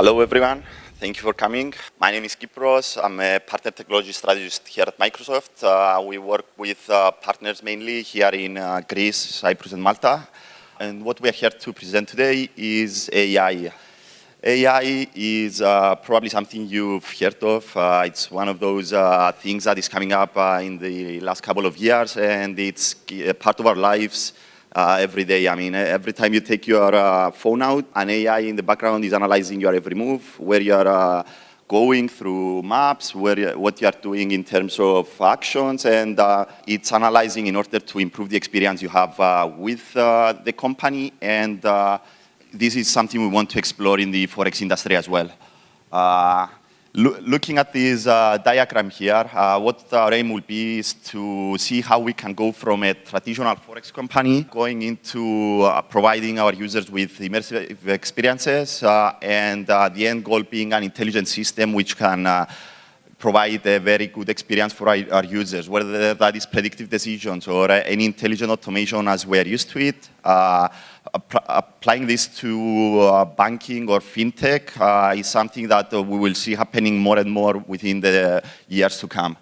Hello, everyone. Thank you for coming. My name is Kypros. I'm a partner technology strategist here at Microsoft. We work with partners mainly here in Greece, Cyprus, and Malta. And what we are here to present today is AI. AI is probably something you've heard of. It's one of those things that is coming up in the last couple of years, and it's part of our lives every day. I mean, every time you take your phone out, an AI in the background is analyzing your every move, where you're going through maps, what you are doing in terms of actions, and it's analyzing in order to improve the experience you have with the company. And this is something we want to explore in the Forex industry as well. Looking at this diagram here, what our aim will be is to see how we can go from a traditional Forex company going into providing our users with immersive experiences, and the end goal being an intelligent system which can provide a very good experience for our users, whether that is predictive decisions or any intelligent automation as we're used to it. Applying this to banking or fintech is something that we will see happening more and more within the years to come.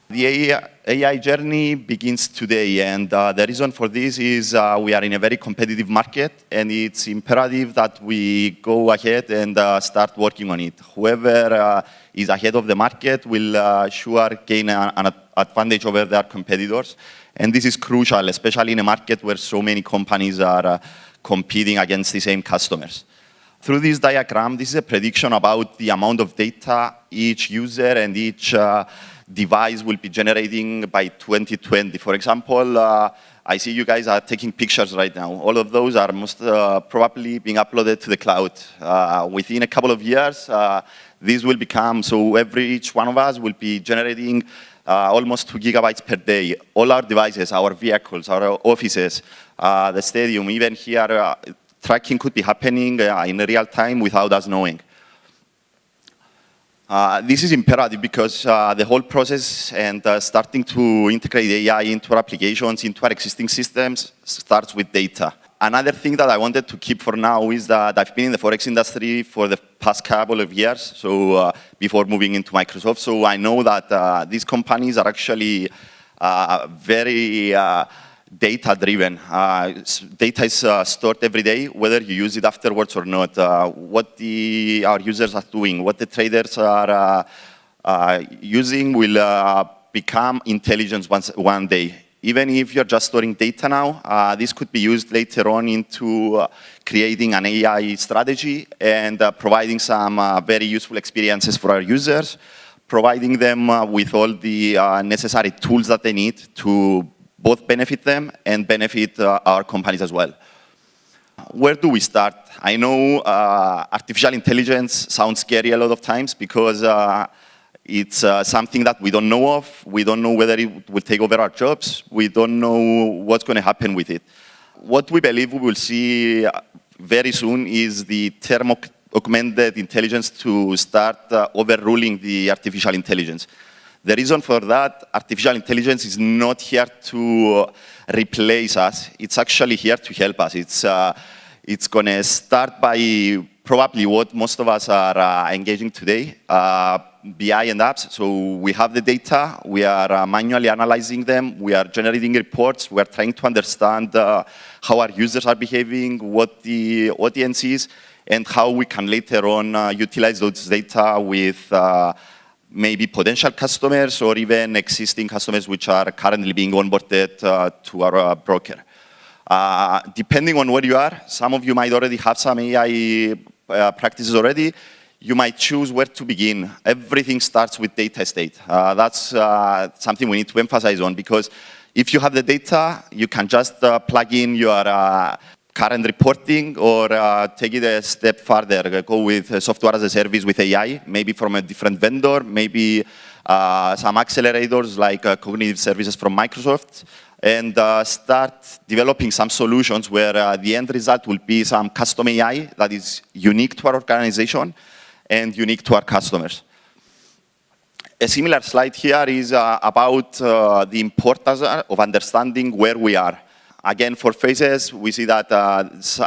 The AI journey begins today, and the reason for this is we are in a very competitive market, and it's imperative that we go ahead and start working on it. Whoever is ahead of the market will sure gain an advantage over their competitors, and this is crucial, especially in a market where so many companies are competing against the same customers. Through this diagram, this is a prediction about the amount of data each user and each device will be generating by 2020. For example, I see you guys are taking pictures right now. All of those are most probably being uploaded to the cloud. Within a couple of years, this will become, so each one of us will be generating almost 2 gigabytes per day. All our devices, our vehicles, our offices, the stadium, even here, tracking could be happening in real time without us knowing. This is imperative because the whole process and starting to integrate AI into our applications, into our existing systems, starts with data. Another thing that I wanted to keep for now is that I've been in the Forex industry for the past couple of years, so before moving into Microsoft. So I know that these companies are actually very data-driven. Data is stored every day, whether you use it afterwards or not. What our users are doing, what the traders are using will become intelligence one day. Even if you're just storing data now, this could be used later on into creating an AI strategy and providing some very useful experiences for our users, providing them with all the necessary tools that they need to both benefit them and benefit our companies as well. Where do we start? I know artificial intelligence sounds scary a lot of times because it's something that we don't know of. We don't know whether it will take over our jobs. We don't know what's going to happen with it. What we believe we will see very soon is the term augmented intelligence to start overruling the artificial intelligence. The reason for that, artificial intelligence is not here to replace us. It's actually here to help us. It's going to start by probably what most of us are engaging today, BI and apps. So we have the data, we are manually analyzing them, we are generating reports, we are trying to understand how our users are behaving, what the audience is, and how we can later on utilize those data with maybe potential customers or even existing customers which are currently being onboarded to our broker. Depending on where you are, some of you might already have some AI practices already. You might choose where to begin. Everything starts with data estate. That's something we need to emphasize on, because if you have the data, you can just plug in your current reporting or take it a step further, go with software as a service with AI, maybe from a different vendor, maybe some accelerators like cognitive services from Microsoft, and start developing some solutions where the end result will be some custom AI that is unique to our organization and unique to our customers. A similar slide here is about the importance of understanding where we are. Again, for phases, we see that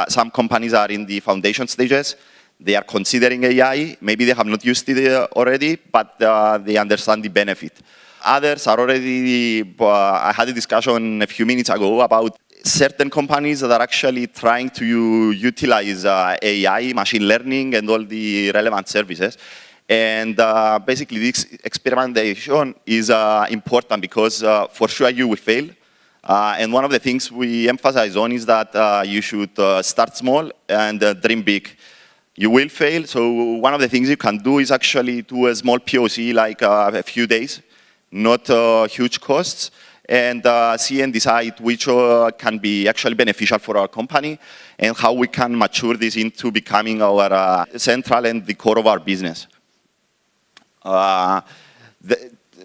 some companies are in the foundation stages. They are considering AI. Maybe they have not used it already, but they understand the benefit. Others are already, I had a discussion a few minutes ago about certain companies that are actually trying to utilize AI, machine learning, and all the relevant services. And basically, this experimentation is important because for sure you will fail. And one of the things we emphasize on is that you should start small and dream big. You will fail, so one of the things you can do is actually do a small POC, like a few days, not huge costs, and see and decide which can be actually beneficial for our company and how we can mature this into becoming our central and the core of our business.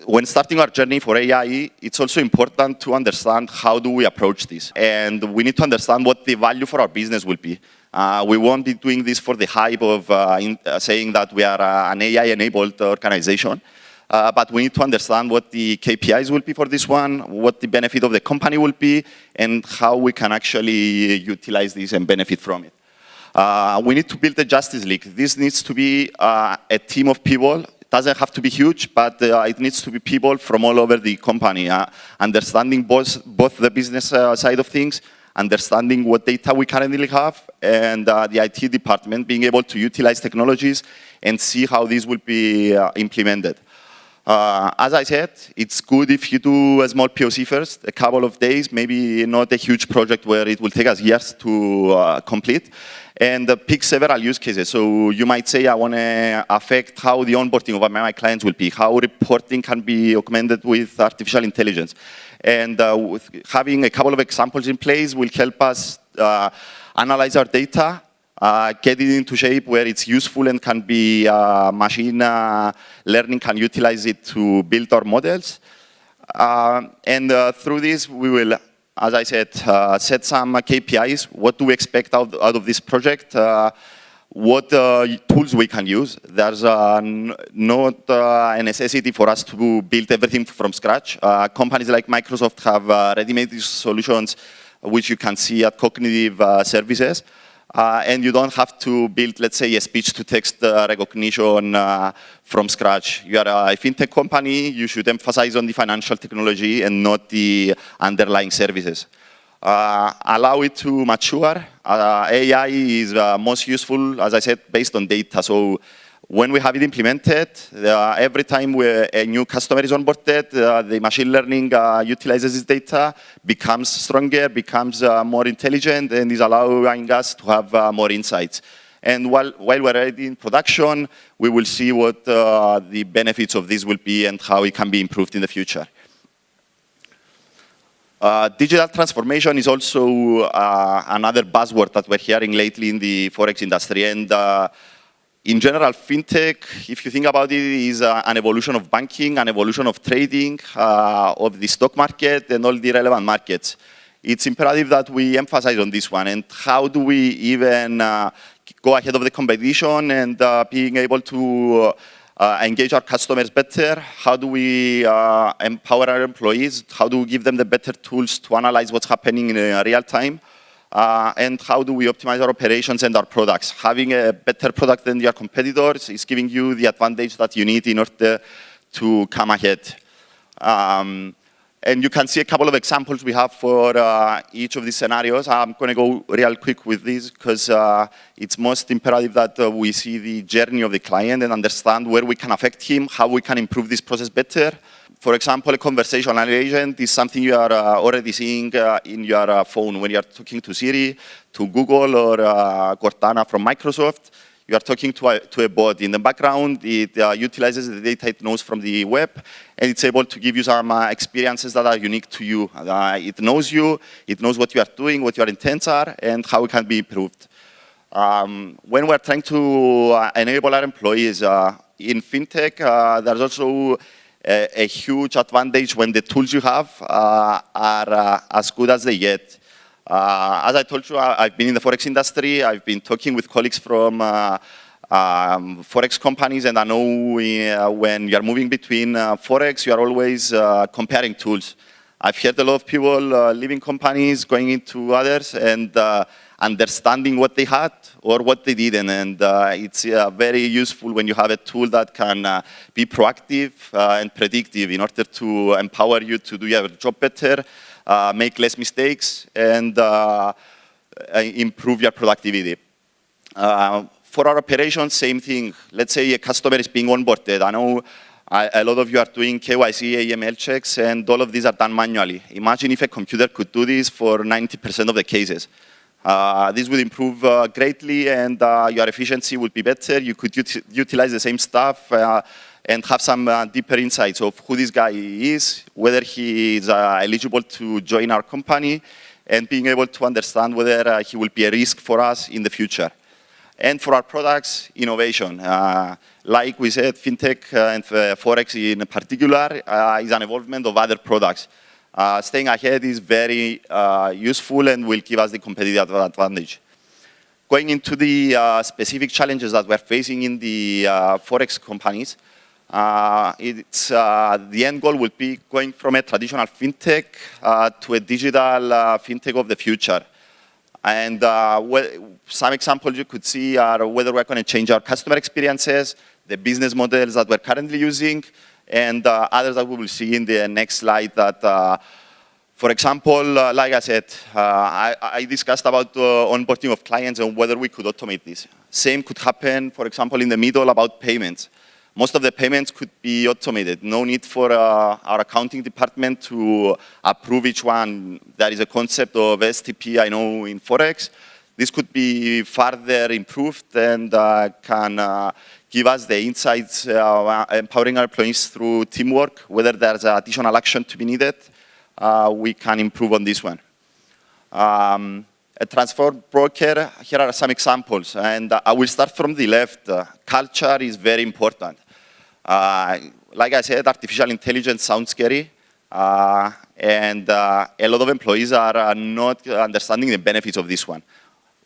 When starting our journey for AI, it's also important to understand how do we approach this. And we need to understand what the value for our business will be. We won't be doing this for the hype of saying that we are an AI-enabled organization. But we need to understand what the KPIs will be for this one, what the benefit of the company will be, and how we can actually utilize this and benefit from it. We need to build a Justice League. This needs to be a team of people. It doesn't have to be huge, but it needs to be people from all over the company, understanding both the business side of things, understanding what data we currently have, and the IT department being able to utilize technologies and see how these will be implemented. As I said, it's good if you do a small POC first, a couple of days, maybe not a huge project where it will take us years to complete, and pick several use cases. So you might say, I want to affect how the onboarding of my clients will be, how reporting can be augmented with artificial intelligence. And with having a couple of examples in place will help us analyze our data, get it into shape where it's useful and can be machine learning can utilize it to build our models. And through this, we will, as I said, set some KPIs. What do we expect out of this project? What tools we can use. There's not a necessity for us to build everything from scratch. Companies like Microsoft have ready-made solutions, which you can see at Cognitive Services. And you don't have to build, let's say, a speech-to-text recognition from scratch. You are a fintech company, you should emphasize on the financial technology and not the underlying services. Allow it to mature. AI is most useful, as I said, based on data. So when we have it implemented, every time a new customer is onboarded, the machine learning utilizes this data, becomes stronger, becomes more intelligent, and is allowing us to have more insights. And while we're already in production, we will see what the benefits of this will be and how it can be improved in the future. Digital transformation is also another buzzword that we're hearing lately in the Forex industry. And in general, fintech, if you think about it, is an evolution of banking, an evolution of trading, of the stock market and all the relevant markets. It's imperative that we emphasize on this one. And how do we even go ahead of the competition and being able to engage our customers better? How do we empower our employees? How do we give them the better tools to analyze what's happening in real time? And how do we optimize our operations and our products? Having a better product than your competitors is giving you the advantage that you need in order to come ahead. And you can see a couple of examples we have for each of these scenarios. I'm going to go real quick with this because it's most imperative that we see the journey of the client and understand where we can affect him, how we can improve this process better. For example, a conversational agent is something you are already seeing in your phone when you are talking to Siri, to Google, or Cortana from Microsoft. You are talking to a bot. In the background, it utilizes the data it knows from the web, and it's able to give you some experiences that are unique to you. It knows you, it knows what you are doing, what your intents are, and how it can be improved. When we're trying to enable our employees in fintech, there's also a huge advantage when the tools you have are as good as they get. As I told you, I've been in the Forex industry. I've been talking with colleagues from Forex companies, and I know when you're moving between Forex, you are always comparing tools. I've heard a lot of people leaving companies, going into others, and understanding what they had or what they didn't. And it's very useful when you have a tool that can be proactive and predictive in order to empower you to do your job better, make less mistakes, and improve your productivity. For our operations, same thing. Let's say a customer is being onboarded. I know a lot of you are doing KYC, AML checks, and all of these are done manually. Imagine if a computer could do this for 90% of the cases. This would improve greatly, and your efficiency would be better. You could utilize the same stuff and have some deeper insights of who this guy is, whether he is eligible to join our company, and being able to understand whether he will be a risk for us in the future. And for our products, innovation. Like we said, Fintech and Forex in particular is an evolvement of other products. Staying ahead is very useful and will give us the competitive advantage. Going into the specific challenges that we're facing in the Forex companies, the end goal will be going from a traditional Fintech to a digital Fintech of the future. And some examples you could see are whether we're going to change our customer experiences, the business models that we're currently using, and others that we will see in the next slide that, for example, like I said, I discussed about onboarding of clients and whether we could automate this. Same could happen, for example, in the middle about payments. Most of the payments could be automated. No need for our accounting department to approve each one. There is a concept of STP, I know, in Forex. This could be further improved and can give us the insights, empowering our employees through teamwork. Whether there's additional action to be needed, we can improve on this one. A transfer broker, here are some examples, and I will start from the left. Culture is very important. Like I said, artificial intelligence sounds scary, and a lot of employees are not understanding the benefits of this one.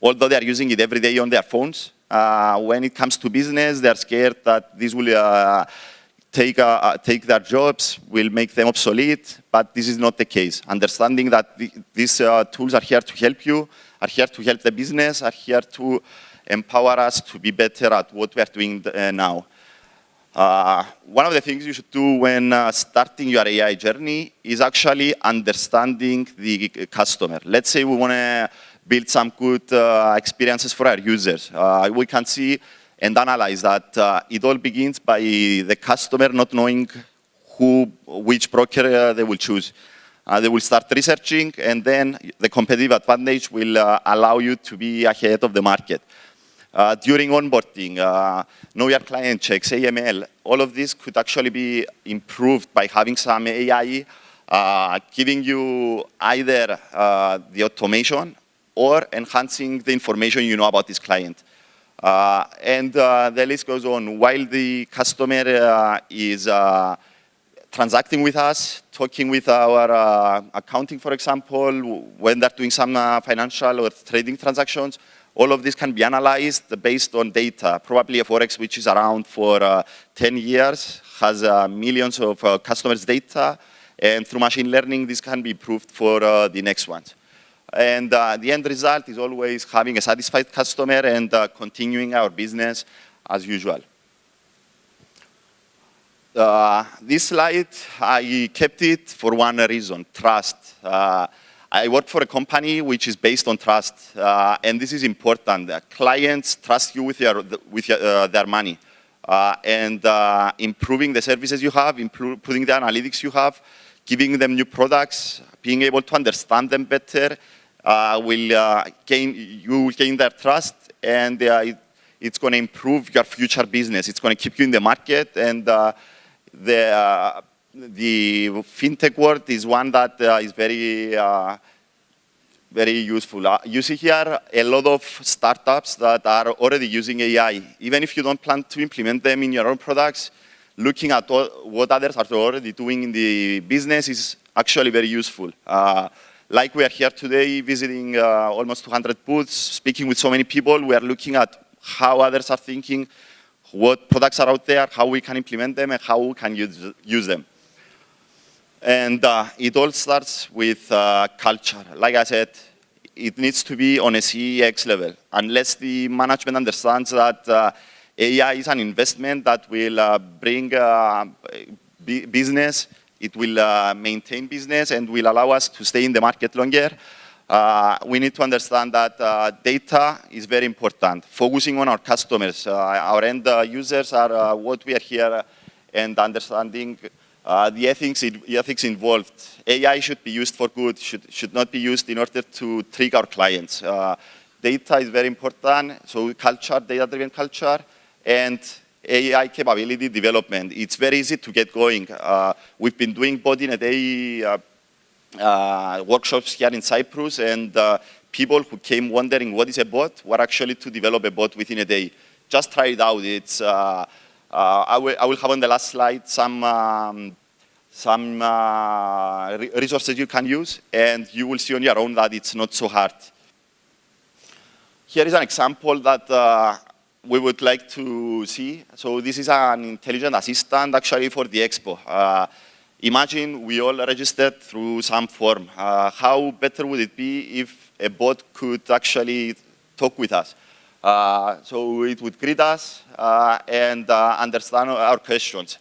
Although they are using it every day on their phones, when it comes to business, they're scared that this will take their jobs, will make them obsolete, but this is not the case. Understanding that these tools are here to help you, are here to help the business, are here to empower us to be better at what we are doing now. One of the things you should do when starting your AI journey is actually understanding the customer. Let's say we want to build some good experiences for our users. We can see and analyze that it all begins by the customer not knowing which broker they will choose. They will start researching, and then the competitive advantage will allow you to be ahead of the market. During onboarding, know your client checks, AML, all of this could actually be improved by having some AI giving you either the automation or enhancing the information you know about this client. And the list goes on. While the customer is transacting with us, talking with our accounting, for example, when they're doing some financial or trading transactions, all of this can be analyzed based on data. Probably a Forex which is around for 10 years, has millions of customers' data, and through machine learning, this can be improved for the next ones. And the end result is always having a satisfied customer and continuing our business as usual. This slide, I kept it for one reason, trust. I work for a company which is based on trust, and this is important. Clients trust you with their money, and improving the services you have, improving the analytics you have, giving them new products, being able to understand them better, you will gain their trust, and it's going to improve your future business. It's going to keep you in the market, and the fintech world is one that is very useful. You see here a lot of startups that are already using AI. Even if you don't plan to implement them in your own products, looking at what others are already doing in the business is actually very useful. Like we are here today visiting almost 200 booths, speaking with so many people, we are looking at how others are thinking, what products are out there, how we can implement them, and how we can use them. And it all starts with culture. Like I said, it needs to be on a CX level. Unless the management understands that AI is an investment that will bring business, it will maintain business and will allow us to stay in the market longer. We need to understand that data is very important. Focusing on our customers, our end users are what we are here, and understanding the ethics involved. AI should be used for good, should not be used in order to trick our clients. Data is very important, so culture, data-driven culture, and AI capability development. It's very easy to get going. We've been doing bot in a day workshops here in Cyprus, and people who came wondering what is a bot were actually to develop a bot within a day. Just try it out. It's I will have on the last slide some resources you can use, and you will see on your own that it's not so hard. Here is an example that we would like to see. So this is an intelligent assistant actually for the expo. Imagine we all registered through some form. How better would it be if a bot could actually talk with us? So it would greet us and understand our questions.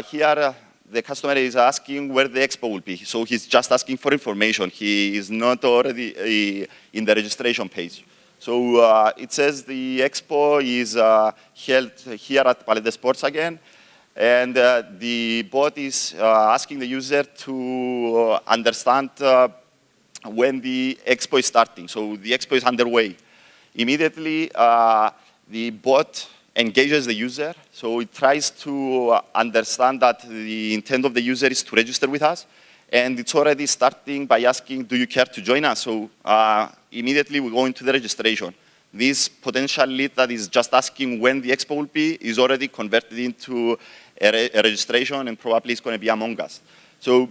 Here, the customer is asking where the expo will be. So he's just asking for information. He is not already in the registration page. So it says the expo is held here at Palais des Sports again. And the bot is asking the user to understand when the expo is starting. So the expo is underway. Immediately, the bot engages the user. So it tries to understand that the intent of the user is to register with us. And it's already starting by asking, do you care to join us? So immediately we go into the registration. This potential lead that is just asking when the expo will be is already converted into a registration, and probably it's going to be among us. So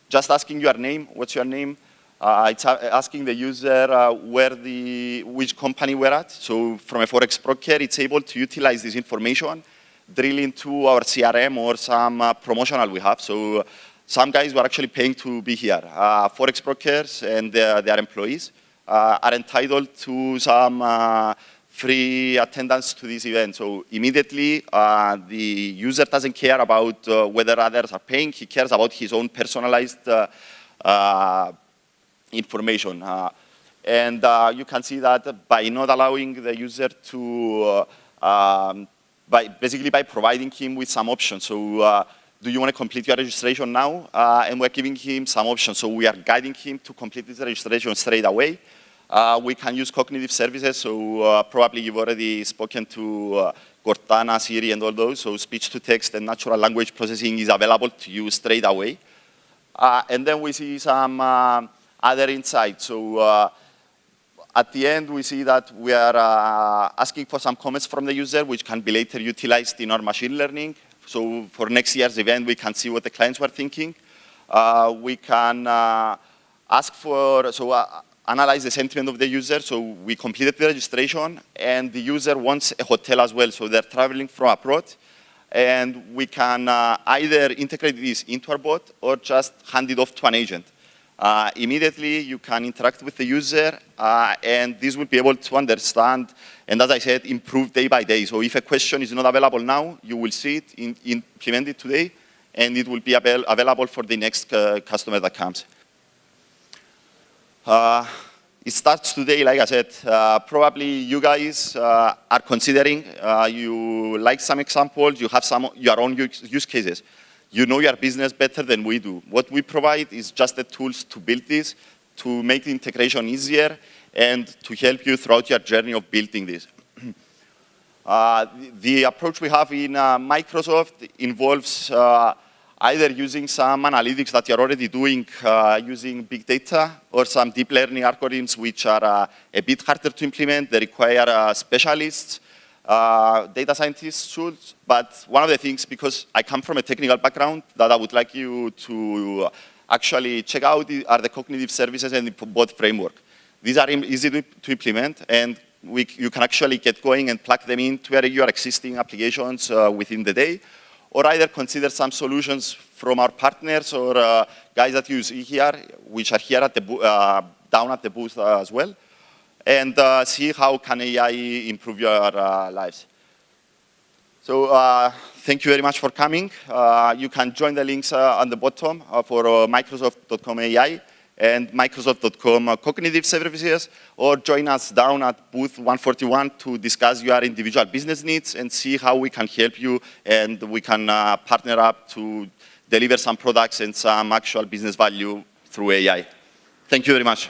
just asking your name, what's your name? It's asking the user which company we're at. So from a Forex broker, it's able to utilize this information, drill into our CRM or some promotional we have. So some guys were actually paying to be here. Forex brokers and their employees are entitled to some free attendance to this event. So immediately, the user doesn't care about whether others are paying. He cares about his own personalized information. And you can see that by not allowing the user to, basically by providing him with some options. So do you want to complete your registration now? And we're giving him some options. So we are guiding him to complete this registration straight away. We can use cognitive services, so probably you've already spoken to Cortana, Siri, and all those. So speech-to-text and natural language processing is available to you straight away. And then we see some other insights. So at the end, we see that we are asking for some comments from the user, which can be later utilized in our machine learning. So for next year's event, we can see what the clients were thinking. We can ask for, analyze the sentiment of the user. So we completed the registration, and the user wants a hotel as well. So they're traveling from abroad, and we can either integrate this into our bot or just hand it off to an agent. Immediately, you can interact with the user, and this will be able to understand, and as I said, improve day by day. So if a question is not available now, you will see it, implement it today, and it will be available for the next customer that comes. It starts today, like I said. Probably you guys are considering, you like some examples, you have your own use cases. You know your business better than we do. What we provide is just the tools to build this, to make the integration easier, and to help you throughout your journey of building this. The approach we have in Microsoft involves either using some analytics that you're already doing using big data, or some deep learning algorithms which are a bit harder to implement. They require specialists, data scientists tools. But one of the things, because I come from a technical background, that I would like you to actually check out are the cognitive services and the bot framework. These are easy to implement, and you can actually get going and plug them into your existing applications within the day, or either consider some solutions from our partners or guys that you see here, which are here at the down at the booth as well, and see how can AI improve your lives. So thank you very much for coming. You can join the links on the bottom for Microsoft.com AI and Microsoft.com cognitive services, or join us down at booth 141 to discuss your individual business needs and see how we can help you, and we can partner up to deliver some products and some actual business value through AI. Thank you very much.